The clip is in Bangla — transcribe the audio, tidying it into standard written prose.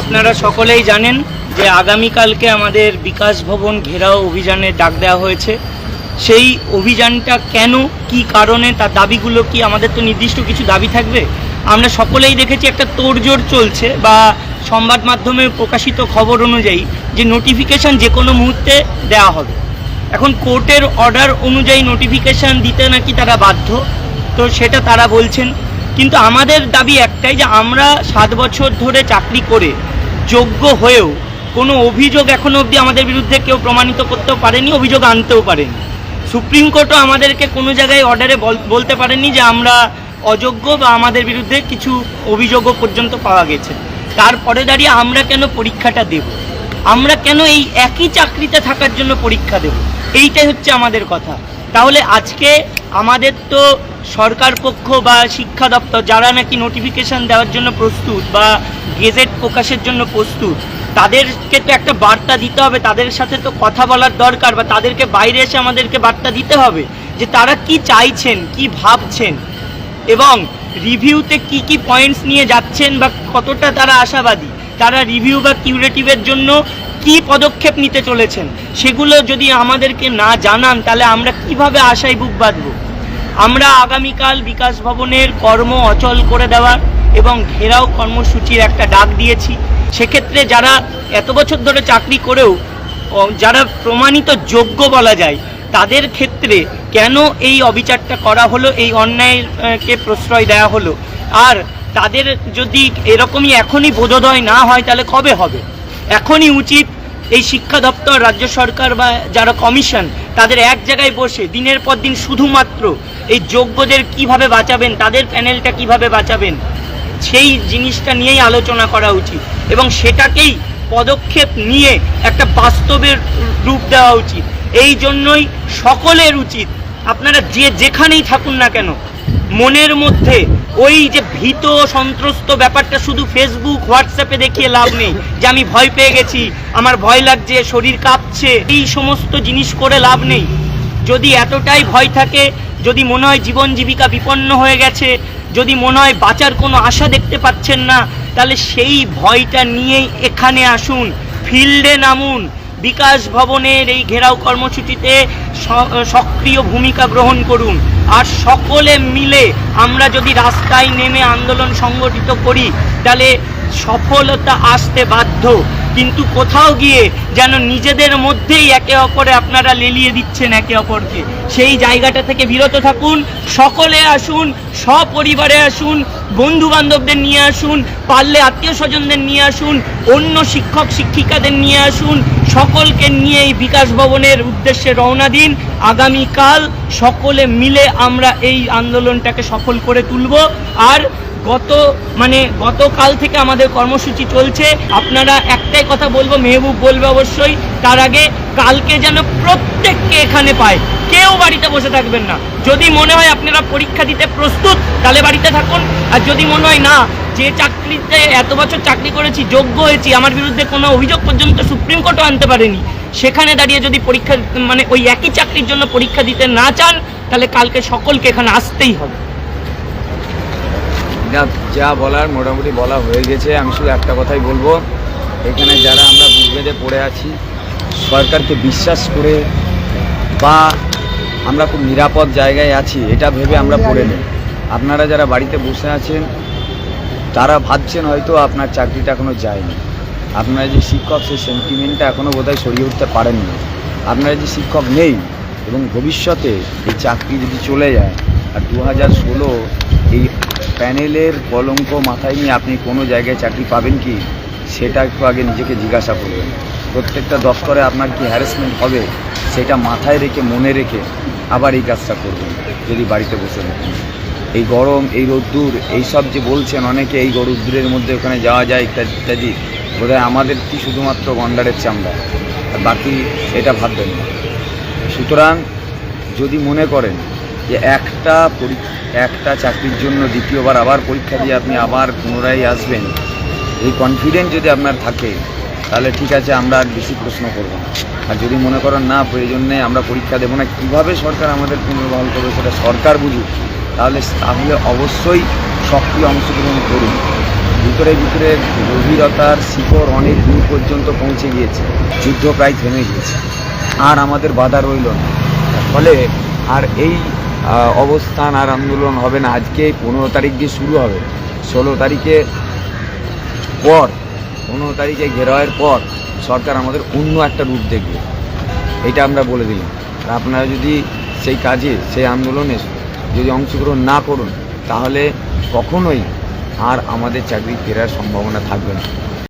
আপনারা সকলেই জানেন যে আগামীকালকে আমাদের বিকাশ ভবন ঘেরাও অভিযানের ডাক দেওয়া হয়েছে। সেই অভিযানটা কেন, কি কারণে, তার দাবিগুলো কি, আমাদের তো নির্দিষ্ট কিছু দাবি থাকবে। আমরা সকলেই দেখেছি একটা তোড়জোড় চলছে বা সংবাদ মাধ্যমে প্রকাশিত খবর অনুযায়ী যে নোটিফিকেশান যে কোনো মুহূর্তে দেওয়া হবে। এখন কোর্টের অর্ডার অনুযায়ী নোটিফিকেশান দিতে নাকি তারা বাধ্য, তো সেটা তারা বলছেন। কিন্তু আমাদের দাবি একটাই যে আমরা 7 বছর ধরে চাকরি করে যোগ্য হয়েও কোনো অভিযোগ এখনও অবধি আমাদের বিরুদ্ধে কেউ প্রমাণিত করতেও পারেনি, অভিযোগ আনতেও পারেনি। সুপ্রিম কোর্টও আমাদেরকে কোনো জায়গায় অর্ডারে বলতে পারেনি যে আমরা অযোগ্য বা আমাদের বিরুদ্ধে কিছু অভিযোগও পর্যন্ত পাওয়া গেছে। তারপরে দাঁড়িয়ে আমরা কেন পরীক্ষাটা দেব, আমরা কেন এই একই চাকরিতে থাকার জন্য পরীক্ষা দেব, এইটাই হচ্ছে আমাদের কথা। তাহলে আজকে আমাদের তো সরকার পক্ষ বা শিক্ষা দপ্তর যারা নাকি নোটিফিকেশান দেওয়ার জন্য প্রস্তুত বা গেজেট প্রকাশের জন্য প্রস্তুত, তাদেরকে তো একটা বার্তা দিতে হবে, তাদের সাথে তো কথা বলার দরকার, বা তাদেরকে বাইরে এসে আমাদেরকে বার্তা দিতে হবে যে তারা কি চাইছেন, কি ভাবছেন, এবং রিভিউতে কি কি পয়েন্টস নিয়ে যাচ্ছেন বা কতটা তারা আশাবাদী, তারা রিভিউ বা কিউরেটিভের জন্য কি পদক্ষেপ নিতে চলেছেন, সেগুলো যদি আমাদেরকে না জানান তাহলে আমরা কিভাবে আশায় বুক বাঁধব। আমরা আগামীকাল বিকাশ ভবনের কর্ম অচল করে দেওয়ার এবং ঘেরাও কর্মসূচির একটা ডাক দিয়েছি। সেক্ষেত্রে যারা এত বছর ধরে চাকরি করেও যারা প্রমাণিত যোগ্য বলা যায়, তাদের ক্ষেত্রে কেন এই অবিচারটা করা হলো, এই অন্যায়কে প্রশ্রয় দেওয়া হলো। আর তাদের যদি এরকমই এখনই বোধোদয় না হয় তাহলে কবে হবে? এখনই উচিত এই শিক্ষা দপ্তর, রাজ্য সরকার বা যারা কমিশন, তাদের এক জায়গায় বসে দিনের পর দিন শুধুমাত্র এই যোগ্যদের কিভাবে বাঁচাবেন, তাদের প্যানেলটা কিভাবে বাঁচাবেন, সেই জিনিসটা নিয়েই আলোচনা করা উচিত এবং সেটাকেই পদক্ষেপ নিয়ে একটা বাস্তবের রূপ দেওয়া উচিত। এই জন্যই সকলের উচিত, আপনারা যেখানেই থাকুন না কেন, মনের মধ্যে ওই যে ভীত সন্ত্রস্ত ব্যাপারটা শুধু ফেসবুক হোয়াটসঅ্যাপে দেখিয়ে লাভ নেই যে আমি ভয় পেয়ে গেছি, আমার ভয় লাগছে, শরীর কাঁপছে, এই সমস্ত জিনিস করে লাভ নেই। যদি এতটাই ভয় থাকে, যদি মনে হয় জীবন জীবিকা বিপন্ন হয়ে গেছে, যদি মনে হয় বাঁচার কোনো আশা দেখতে পাচ্ছেন না, তাহলে সেই ভয়টা নিয়েই এখানে আসুন, ফিল্ডে নামুন, বিকাশ ভবনের এই ঘেরাও কর্মসূচিতে সক্রিয় ভূমিকা গ্রহণ করুন। আর সকলে মিলে আমরা যদি রাস্তায় নেমে আন্দোলন সংগঠিত করি তাহলে সফলতা আসতে বাধ্য। কিন্তু কোথাও গিয়ে যেন নিজেদের মধ্যেই একে অপরে আপনারা লেলিয়ে দিচ্ছেন একে অপরকে, সেই জায়গাটা থেকে বিরত থাকুন। সকলে আসুন, সপরিবারে আসুন, বন্ধু বান্ধবদের নিয়ে আসুন, পারলে আত্মীয় স্বজনদের নিয়ে আসুন, অন্য শিক্ষক শিক্ষিকাদের নিয়ে আসুন, সকলকে নিয়ে এই বিকাশ ভবনের উদ্দেশ্যে রওনা দিন। আগামীকাল সকলে মিলে আমরা এই আন্দোলনটাকে সফল করে তুলব। আর গতকাল থেকে আমাদের কর্মসূচি চলছে। আপনারা একটাই কথা বলবো, মেহবুব বলবে অবশ্যই, তার আগে কালকে যেন প্রত্যেককে এখানে পায়, কেউ বাড়িতে বসে থাকবেন না। যদি মনে হয় আপনারা পরীক্ষা দিতে প্রস্তুত তাহলে বাড়িতে থাকুন, আর যদি মনে হয় না, যে চাকরিতে এত বছর চাকরি করেছি, যোগ্য হয়েছি, আমার বিরুদ্ধে কোনো অভিযোগ পর্যন্ত সুপ্রিম কোর্টও আনতে পারেনি, সেখানে দাঁড়িয়ে যদি পরীক্ষা ওই একই চাকরির জন্য পরীক্ষা দিতে না চান, তাহলে কালকে সকলকে এখানে আসতেই হবে। যা বলার মোটামুটি বলা হয়ে গেছে। আমি শুধু একটা কথাই বলবো, এখানে যারা আমরা বুক বেঁধে পড়ে আছি, সরকারকে বিশ্বাস করে বা আমরা খুব নিরাপদ জায়গায় আছি এটা ভেবে আমরা পড়ে নেই। আপনারা যারা বাড়িতে বসে আছেন তারা ভাবছেন হয়তো আপনার চাকরিটা এখনও যায়নি, আপনারা যে শিক্ষক সেই সেন্টিমেন্টটা এখনও বোধহয় সরিয়ে উঠতে পারেননি। আপনারা যে শিক্ষক নেই এবং ভবিষ্যতে এই চাকরি যদি চলে যায়, আর 2016 এই প্যানেলের কলঙ্ক মাথায় নিয়ে আপনি কোনো জায়গায় চাকরি পাবেন কি, সেটা একটু আগে নিজেকে জিজ্ঞাসা করবেন। প্রত্যেকটা দপ্তরে আপনার কি হ্যারাসমেন্ট হবে, সেটা মাথায় রেখে মনে রেখে আবার এই কাজটা করবেন যদি বাড়িতে বসে থাকেন। এই গরম, এই রোদ্দুর, এইসব যে বলছেন অনেকে, এই রোদ্দুরের মধ্যে ওখানে যাওয়া যায় ইত্যাদি ইত্যাদি, বোধহয় আমাদের কি শুধুমাত্র গন্ডারের চামড়া, আর বাকি এটা ভাববেন না। সুতরাং যদি মনে করেন যে একটা চাকরির জন্য দ্বিতীয়বার আবার পরীক্ষা দিয়ে আপনি আবার পুনরায় আসবেন, এই কনফিডেন্স যদি আপনার থাকে, তাহলে ঠিক আছে, আমরা আর বেশি প্রশ্ন করব না। আর যদি মনে করেন না, প্রয়োজন নেই, আমরা পরীক্ষা দেবো না, কীভাবে সরকার আমাদের পুনর্বহাল করবে সেটা সরকার বুঝুক, তাহলে অবশ্যই সক্রিয় অংশগ্রহণ করুন। ভিতরে ভিতরে গভীরতার শিকড় অনেক দূর পর্যন্ত পৌঁছে গিয়েছে, যুদ্ধ প্রায় থেমে গিয়েছে, আর আমাদের বাধা রইল না। ফলে আর এই অবস্থান আর আন্দোলন হবে না। আজকে 15 তারিখ দিয়ে শুরু হবে, 16 তারিখে পর 15 তারিখে ঘেরাওয়ের পর সরকার আমাদের অন্য একটা রূপ দেখবে, এটা আমরা বলে দিলাম। আর আপনারা যদি সেই কাজে, সেই আন্দোলনে যদি অংশগ্রহণ না করুন, তাহলে কখনোই আর আমাদের চাকরি ফেরার সম্ভাবনা থাকবে না।